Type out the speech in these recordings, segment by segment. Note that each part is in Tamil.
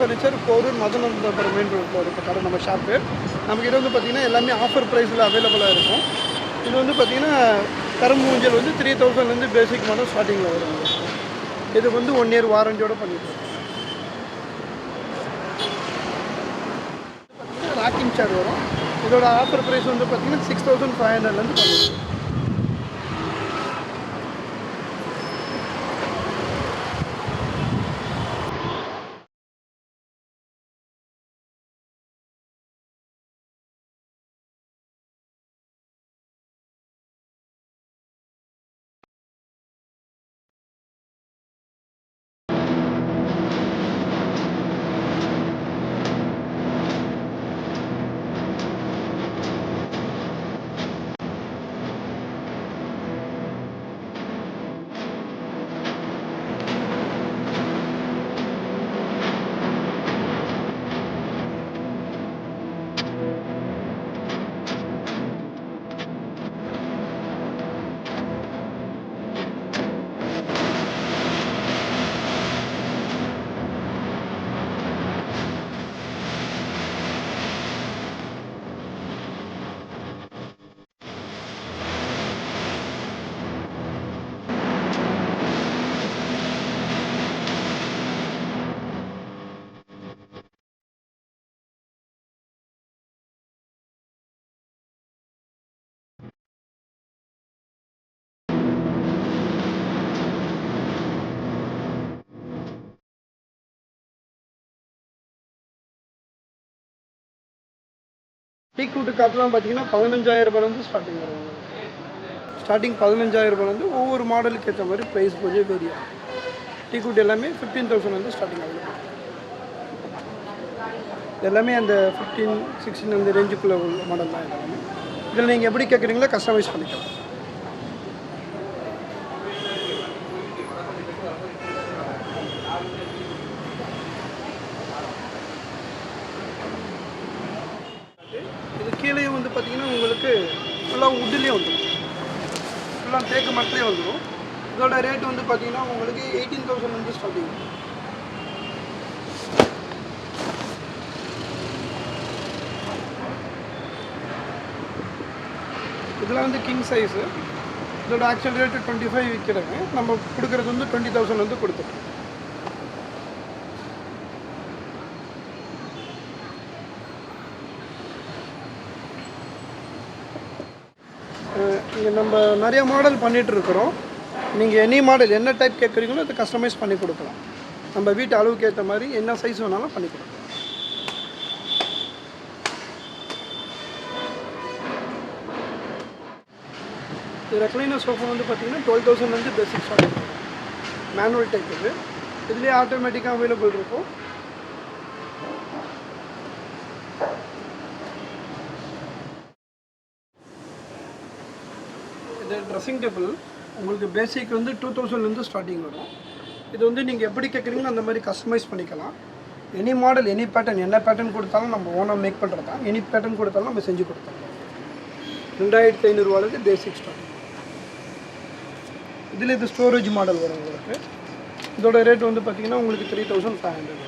ஃபர்னிச்சர் போரூர் மதனந்தபுரம் மெயின் ரோட்டில் இருக்க கடை நம்ம ஷாப்பு. நமக்கு வந்து பார்த்திங்கன்னா எல்லாமே ஆஃபர் ப்ரைஸில் அவைலபிளாக இருக்கும். இது வந்து பார்த்திங்கன்னா கரும்பு ஊஞ்சல் வந்து 3000 பேசிக் மாடல் ஸ்டார்டிங்கில் வரும். இது வந்து 1 இயர் வாரண்டியோடு பண்ணிட்டு ராக்கிங் சேர் வரும். இதோட ஆஃபர் ப்ரைஸ் வந்து பார்த்திங்கன்னா 6500 பண்ணிடுவோம். டீக் வுட்டு காட்டெலாம் பார்த்தீங்கன்னா 15000 ஸ்டார்டிங் வரும். ஸ்டார்டிங் 15000 ஒவ்வொரு மாடலுக்கு ஏற்ற மாதிரி ப்ரைஸ் கொஞ்சம் வேரி ஆகும். டீக் வுட் எல்லாமே 15000 ஸ்டார்டிங் ஆகும். எல்லாமே அந்த 15, 16 அந்த ரேஞ்சுக்குள்ளே உள்ள மாடல் தான் எல்லாமே. இதில் நீங்கள் எப்படி கேட்குறீங்களோ கஸ்டமைஸ் பண்ணிக்கலாம். இது கீழே வந்து பார்த்திங்கன்னா உங்களுக்கு ஃபுல்லாக உட்டுலேயே வந்துடும். ஃபுல்லாக தேக்கு மரத்துலேயே வந்துடும். இதோட ரேட் வந்து பார்த்திங்கன்னா உங்களுக்கு 18000 ஸ்டார்டிங். இதெல்லாம் வந்து கிங் சைஸு. இதோட ஆக்சுவல் ரேட்டு 25 விற்கிறாங்க. நம்ம கொடுக்குறது வந்து 20000 கொடுத்துருக்கோம். இங்கே நம்ம நிறைய மாடல் பண்ணிகிட்ருக்குறோம். நீங்கள் எனி மாடல் என்ன டைப் கேட்குறீங்களோ அதை கஸ்டமைஸ் பண்ணி கொடுக்கலாம். நம்ம வீட்டு அளவுக்கு ஏற்ற மாதிரி என்ன சைஸ் வேணாலும் பண்ணி கொடுக்கலாம். இது ரெக்லைனர் சோஃபா வந்து பார்த்திங்கன்னா 12000 பேசிக் ஸ்டார்டிங். மேனுவல் டைப் இது. இதுலேயே ஆட்டோமேட்டிக்காக அவைலபிள் இருக்கும். இது ட்ரெஸ்ஸிங் டேபிள் உங்களுக்கு பேசிக் வந்து 2000 ஸ்டார்டிங் வரும். இது வந்து நீங்கள் எப்படி கேட்குறீங்களோ அந்த மாதிரி கஸ்டமைஸ் பண்ணிக்கலாம். எனி மாடல் எனி பேட்டர்ன் என்ன பேட்டர்ன் கொடுத்தாலும் நம்ம ஓனாக மேக் பண்ணுறது தான். எனி பேட்டர்ன் கொடுத்தாலும் நம்ம செஞ்சு கொடுத்தோம். 2500 பேசிக் ஸ்டார்டிங். இதில் இது ஸ்டோரேஜ் மாடல் வரும் உங்களுக்கு. இதோட ரேட் வந்து பார்த்திங்கன்னா உங்களுக்கு 3500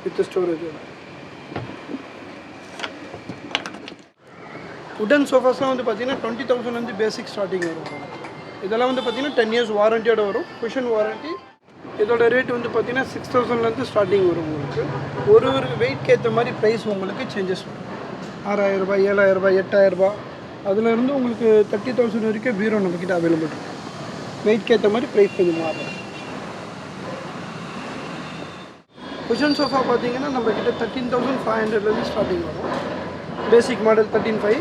வித் ஸ்டோரேஜோட. உடன் சோஃபாஸ்லாம் வந்து பார்த்திங்கன்னா 20000 பேசிக் ஸ்டார்டிங் வரும். இதெல்லாம் வந்து பார்த்திங்கன்னா 10 இயர்ஸ் வாரண்டியோடு வரும். Cushion warranty. இதோட ரேட் வந்து பார்த்திங்கன்னா 6000 ஸ்டார்டிங் வரும் உங்களுக்கு. ஒரு வெயிட்க்கு ஏற்ற மாதிரி ப்ரைஸ் உங்களுக்கு சேஞ்சஸ் வரும். 6000 ரூபாய், 7000 ரூபாய், 8000 ரூபாய், அதிலேருந்து உங்களுக்கு 30000 வரைக்கும் பீரோ நம்மக்கிட்ட அவைலபிள் இருக்குது. வெயிட்க்கு ஏற்ற மாதிரி ப்ரைஸ் கொஞ்சம் மாறும். குஷன் சோஃபா பார்த்திங்கன்னா நம்மக்கிட்ட 13500 ஸ்டார்டிங் வரும். Basic model 135.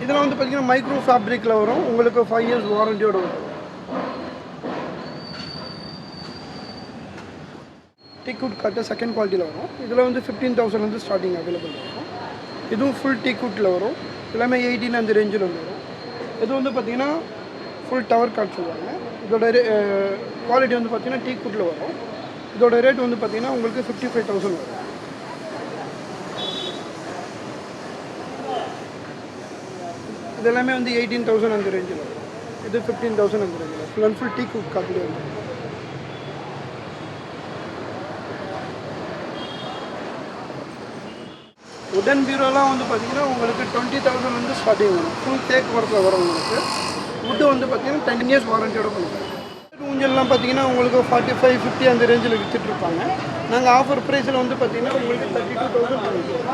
இதெல்லாம் வந்து பார்த்திங்கன்னா மைக்ரோ ஃபேப்ரிக்கில் வரும். உங்களுக்கு 5 இயர்ஸ் வாரண்டியோடு வரும். டீக் வுட் காட்டு செகண்ட் குவாலிட்டியில் வரும். இதில் வந்து 15000 ஸ்டார்டிங் அவைலபிள் வரும். இதுவும் ஃபுல் டீக் வுட்டில் வரும். எல்லாமே 18 அந்த ரேஞ்சில் வரும். இது வந்து பார்த்திங்கன்னா ஃபுல் டவர் கார்ட் சொல்லுவாங்க. இதோட குவாலிட்டி வந்து பார்த்திங்கன்னா டீக் வுட்டில் வரும். இதோட ரேட் வந்து பார்த்திங்கன்னா உங்களுக்கு 55000 வரும். இது எல்லாமே வந்து 18000 அந்த ரேஞ்சில் வரும். இது 15000 அந்த ரேஞ்சில் ஃபுல் அண்ட் ஃபுல் டீக் வுட் காட்டிலே வரும். உடன் பீரோலாம் வந்து பார்த்தீங்கன்னா உங்களுக்கு 20,000 வந்து ஸ்டார்டிங் வரும். ஃபுல் தேக்கு மரத்தில் வரும் உங்களுக்கு. வுட்டு வந்து பார்த்தீங்கன்னா 10 இயர்ஸ் வாரண்டியோட கொடுக்குறோம். ஊஞ்சல்லாம் பார்த்தீங்கன்னா உங்களுக்கு 45, 50 அந்த ரேஞ்சில் விற்றுட்ருப்பாங்க. நாங்கள் ஆஃபர் ப்ரைஸில் வந்து பார்த்தீங்கன்னா உங்களுக்கு 32,000 பண்ணிக்கிறோம்.